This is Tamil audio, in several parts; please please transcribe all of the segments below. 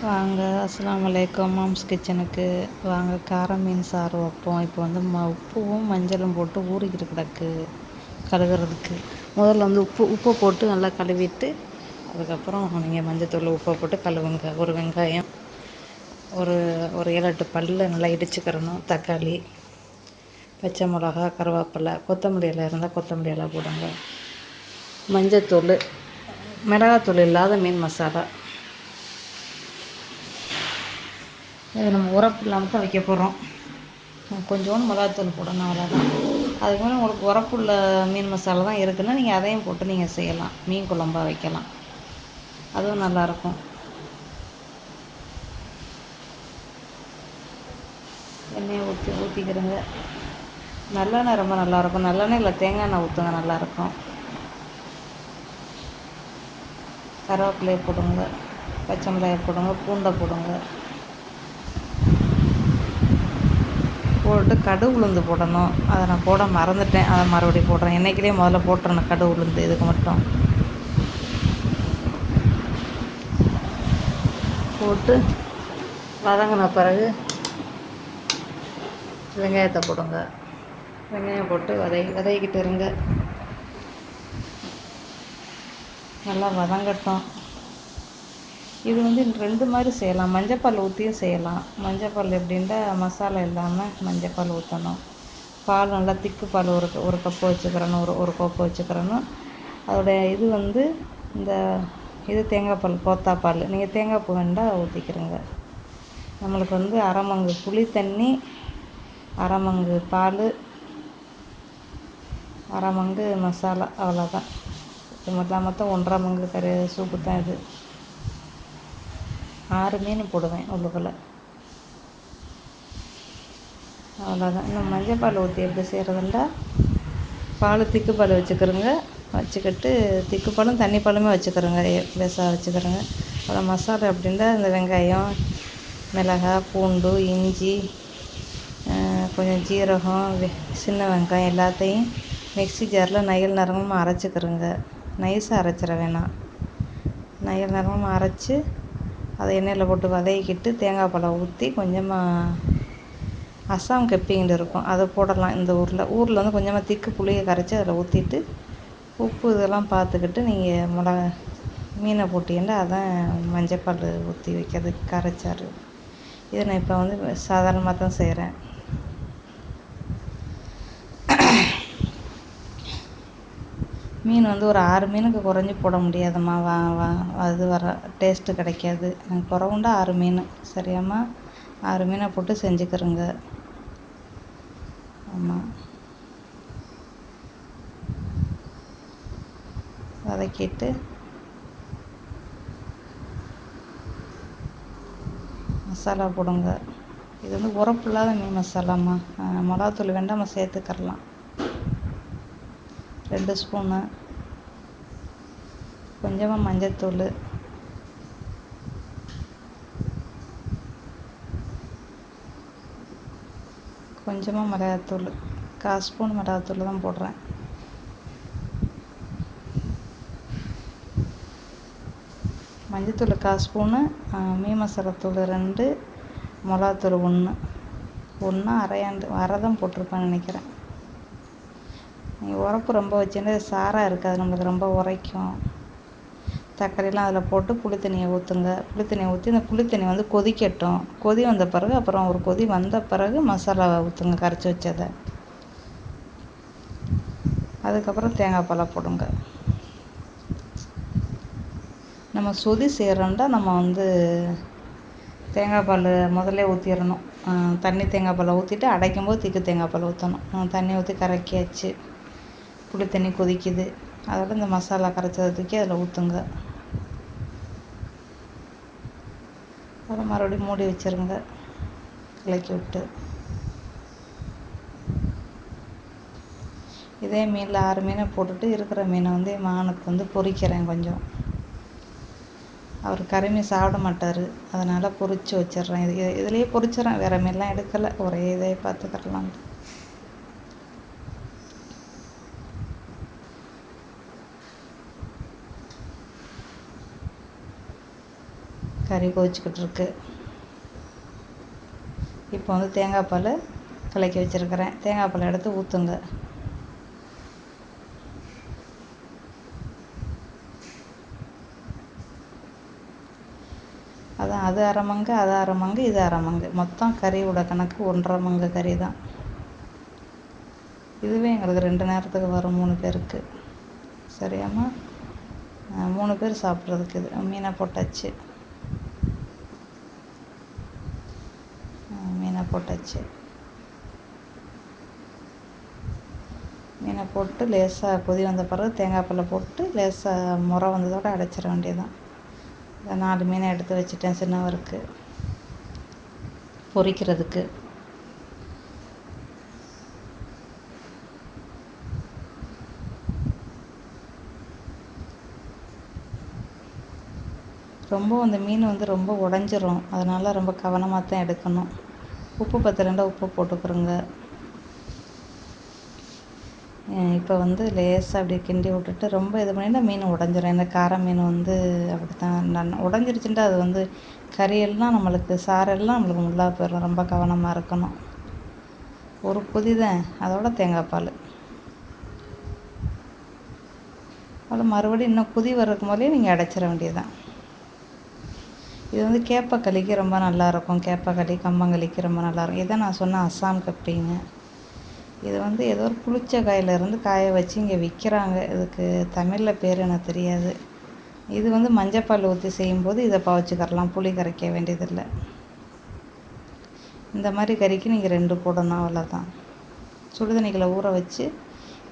வாங்க, அஸ்ஸலாமு அலைக்கும். மாம்ஸ் கிச்சனுக்கு வாங்க. கார மீன் சாறு வைப்போம். இப்போ வந்து உப்பும் மஞ்சளும் போட்டு ஊறிக்கிட்டு கிடக்கு கழுவுறதுக்கு. முதல்ல வந்து உப்பை போட்டு நல்லா கழுவிட்டு அதுக்கப்புறம் நீங்கள் மஞ்சத்தூள் உப்பை போட்டு கழுவுங்க. ஒரு வெங்காயம், ஒரு 7-8 பல்ல நல்லா இடிச்சுக்கிறணும். தக்காளி, பச்சை மிளகா, கருவேப்பிலை, கொத்தமல்லி இலை இருந்தால் கொத்தமல்லி இலை போடுங்க. மஞ்சத்தூள், மிளகாத்தூள் இல்லாத மீன் மசாலா. இது நம்ம உரப்பு இல்லாமல் தான் வைக்க போகிறோம். கொஞ்சோண்டு மிளகாத்தூள் போடணும், அவ்வளோதான். அதுக்கு மேலே உங்களுக்கு உரப்புள்ள மீன் மசாலா தான் இருக்குன்னா நீங்கள் அதையும் போட்டு நீங்கள் செய்யலாம். மீன் குழம்பா வைக்கலாம், அதுவும் நல்லாயிருக்கும். எண்ணெயை ஊற்றிக்கிறங்க. நல்லெண்ணெய் ரொம்ப நல்லாயிருக்கும். நல்லெண்ணெய் இல்லை, தேங்காய் எண்ணெய் ஊற்றுங்க, நல்லாயிருக்கும். கருவேப்பிலையை போடுங்க, பச்சை மிளகாயை போடுங்க, பூண்டை போடுங்க. போட்டு கடுகு உளுந்து போடணும். அதை நான் போட மறந்துட்டேன், அதை மறுபடியும் போடுறேன். என்றைக்கிலேயே முதல்ல போட்டுறணும் கடுகு உளுந்து இதுக்கு மட்டும். போட்டு வதங்கின பிறகு வெங்காயத்தை போடுங்க. வெங்காயம் போட்டு வதக்கிட்டு இருங்க. நல்லா வதங்கட்டும். இது வந்து 2 மாதிரி செய்யலாம். மஞ்சப்பால் ஊற்றியும் செய்யலாம். மஞ்சப்பால் எப்படின்னா மசாலா இல்லாமல் மஞ்சப்பால் ஊற்றணும். பால் நல்லா திக்கு பால் ஒரு கப்பு வச்சுக்கிறணும், ஒரு கோப்பை வச்சுக்கிறணும். அதோடைய இது வந்து இது தேங்காய் பால், கோத்தாப்பால். நீங்கள் தேங்காய் பூ வேண்டாம் ஊற்றிக்கிறங்க. நம்மளுக்கு வந்து 1/2 மங்கு புளி தண்ணி, 1/2 மங்கு பால், 1/2 மங்கு மசாலா, அவ்வளோதான். இது மொத்தம் 1/2 மங்கு சூப்பு தான் இது. 6 மீன் போடுவேன் உள்ளுக்குள்ளே, அவ்வளோதான். இன்னும் மஞ்சள் பால் ஊற்றி எப்படி செய்கிறதுண்டா, பால் திக்கு பால் வச்சுக்கிட்டு திக்கு பாலும் தண்ணி பாலுமே வச்சுக்கிறோங்க, லேசாக வச்சுக்கிறோங்க. அப்புறம் மசாலா எப்படின்னா இந்த வெங்காயம், மிளகாய், பூண்டு, இஞ்சி, கொஞ்சம் ஜீரகம், சின்ன வெங்காயம் எல்லாத்தையும் மிக்ஸி ஜாரில் நைல் நரமாக அரைச்சிக்கிறோங்க. நைஸாக அரைச்சிட வேணாம். நைல் நரமாக அரைச்சி அதை எண்ணெயில் போட்டு வதக்கிட்டு தேங்காய் பாலை ஊற்றி கொஞ்சமாக அசாம் கெப்பிங்கிட்டு இருக்கும், அதை போடலாம். இந்த ஊரில் வந்து கொஞ்சமாக திக்கு புளியை கரைச்சி அதில் ஊற்றிட்டு உப்பு இதெல்லாம் பார்த்துக்கிட்டு நீங்கள் மீனை போட்டிங்கன்னா அதான் மஞ்சப்பால் ஊற்றி வைக்கிறது கரைச்சாறு. இதை நான் இப்போ வந்து சாதாரணமாக தான் செய்கிறேன். மீன் வந்து ஒரு 6 மீனுக்கு குறைஞ்சி போட முடியாதும்மா. அது டேஸ்ட்டு கிடைக்காது. குறவுண்டா 6 மீன் சரியாம்மா. 6 மீனை போட்டு செஞ்சுக்கிறோங்க. ஆமாம், வதக்கிட்டு மசாலா போடுங்க. இது வந்து உரப்பு இல்லாத மீன் மசாலாம்மா. மிளகாத்தூள் வேண்டாம், நம்ம சேர்த்துக்கிறலாம். 2 ஸ்பூனு. கொஞ்சமாக மஞ்சத்தூள், கொஞ்சமாக மிளகாத்தூள். 1/4 ஸ்பூன் மிளகாத்தூள் தான் போடுறேன். மஞ்சத்தூள் 1/4 ஸ்பூனு, மீன் மசாலாத்தூள் 2, மிளகாத்தூள் 1 அரை தான் போட்டிருப்பேன்னு நினைக்கிறேன். நீங்கள் உரப்பு ரொம்ப வச்சுன்னா சாராக இருக்காது, நம்மளுக்கு ரொம்ப உரைக்கும். தக்காளிலாம் அதில் போட்டு புளி தண்ணியை ஊற்றுங்க. புளி தண்ணியை ஊற்றி இந்த புளி தண்ணி வந்து கொதிக்கட்டும். கொதி வந்த பிறகு அப்புறம் ஒரு கொதி வந்த பிறகு மசாலாவை ஊற்றுங்க, கரைச்சி வச்சதை. அதுக்கப்புறம் தேங்காய் பாலை போடுங்க. நம்ம சொதி செய்கிறோம்னா நம்ம வந்து தேங்காய் பால் முதல்ல ஊற்றிடணும். தேங்காய் பாலை ஊற்றிட்டு அடைக்கும் போது திக்கு தேங்காய் பால் ஊற்றணும். தண்ணி ஊற்றி கரைக்கியாச்சு, புளி தண்ணி கொதிக்குது. அதோட இந்த மசாலா கரைச்சதை தூக்கி அதில் ஊற்றுங்க. அதை மறுபடியும் மூடி வச்சுருங்க, கிளக்கி விட்டு. இதே மீனில் 6 மீனை போட்டுட்டு இருக்கிற மீனை வந்து மகனுக்கு வந்து பொரிக்கிறேன் கொஞ்சம். அவர் கறிமீன் சாப்பிட மாட்டார், அதனால் பொரித்து வச்சிட்றேன். இதுலேயே பொரிச்சிடறேன், வேறு மீன்லாம் எடுக்கலை, ஒரே இதே பார்த்துக்கிறலாம். கறி கொதிச்சுக்கிட்டு இருக்கு. இப்போ வந்து தேங்காய் பால் கலக்கி வச்சுருக்கிறேன். தேங்காய் பால் எடுத்து ஊற்றுங்க. அதான் அது அரை மங்கு, அது அரை மங்கு, இது அரை மங்கு. மொத்தம் கறியோட கணக்கு 1.5 மங்கு கறி தான். இதுவே எங்களுக்கு 2 நேரத்துக்கு வரும் 3 பேருக்கு. சரியாம்மா? 3 பேர் சாப்பிட்றதுக்கு இது. மீனை போட்டாச்சு. மீனை போட்டு லேசாக கொதி வந்த பிறகு தேங்காய் பாலை போட்டு லேசாக முறை வந்ததோடு அடைச்சிட வேண்டியதுதான். 4 மீனை எடுத்து வச்சுட்டேன் சின்னவருக்கு பொரிக்கிறதுக்கு. ரொம்ப அந்த மீன் வந்து ரொம்ப உடஞ்சிரும். அதனால் ரொம்ப கவனமாக தான் எடுக்கணும். உப்பு பத்தலைன்னா உப்பு போட்டுக்கிறோங்க. இப்போ வந்து லேசாக அப்படியே கிண்டி விட்டுட்டு ரொம்ப இது பண்ணினா மீன் உடஞ்சிரும். இந்த கார மீன் வந்து அப்படி தான் உடஞ்சிருச்சுட்டா அது வந்து கறியெல்லாம் நம்மளுக்கு சாரெல்லாம் நம்மளுக்கு முள்ளாக போயிடும். ரொம்ப கவனமாக இருக்கணும். ஒரு கொதி தான், அதோட தேங்காய் பால். அதில் மறுபடியும் இன்னும் கொதி வர்றதுக்கு முதலே நீங்கள் அடைச்சிட வேண்டியதுதான். இது வந்து கேப்பக்களிக்கு ரொம்ப நல்லாயிருக்கும். கேப்பக்களி, கம்பங்களிக்கு ரொம்ப நல்லாயிருக்கும். இதை நான் சொன்ன அஸ்ஸாம் கப்பிங்க. இது வந்து ஏதோ ஒரு புளிச்ச காயிலேருந்து காய வச்சு இங்கே விற்கிறாங்க. இதுக்கு தமிழில் பேர் எனக்கு தெரியாது. இது வந்து மஞ்சப்பால் ஊற்றி செய்யும்போது இதை பவச்சிக்கரலாம். புளி கரைக்க வேண்டியதில்லை. இந்த மாதிரி கறிக்கு நீங்கள் 2 போடணும், அவ்வளோதான். சுடுதண்ணிகளை ஊற வச்சு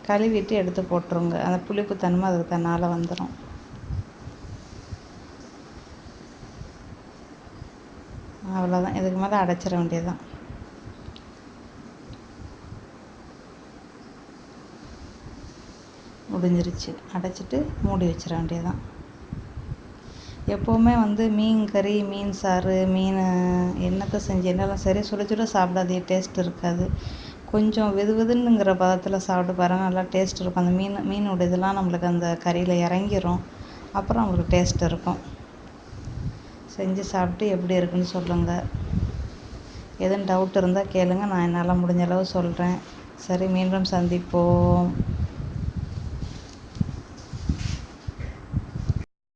கழுவிட்டு எடுத்து போட்டுருங்க. அந்த புளிப்பு தன்மை அதுக்கு தன்னால் வந்துடும். அவ்வளோதான். இதுக்கு மேலே அடைச்சிட வேண்டியதுதான். முடிஞ்சிருச்சு. அடைச்சிட்டு மூடி வச்சிட வேண்டியதுதான். எப்போவுமே வந்து மீன் கறி, மீன் சாறு, மீன் என்னத்தை செஞ்சேன்னாலும் சரி சுட சுட சாப்பிடாதே, டேஸ்ட் இருக்காது. கொஞ்சம் வெதுவெதுன்னுங்கிற பதத்தில் சாப்பிட்டு பாருங்கள், நல்லா டேஸ்ட் இருக்கும். அந்த மீனோட இதெல்லாம் நம்மளுக்கு அந்த கறியில் இறங்கிரும். அப்புறம் நம்மளுக்கு டேஸ்ட் இருக்கும். செஞ்சு சாப்பிட்டு எப்படி இருக்குன்னு சொல்லுங்கள். எதுவும் டவுட் இருந்தால் கேளுங்க, நான் என்னால் முடிஞ்ச அளவு சொல்கிறேன். சரி, மீண்டும் சந்திப்போம்.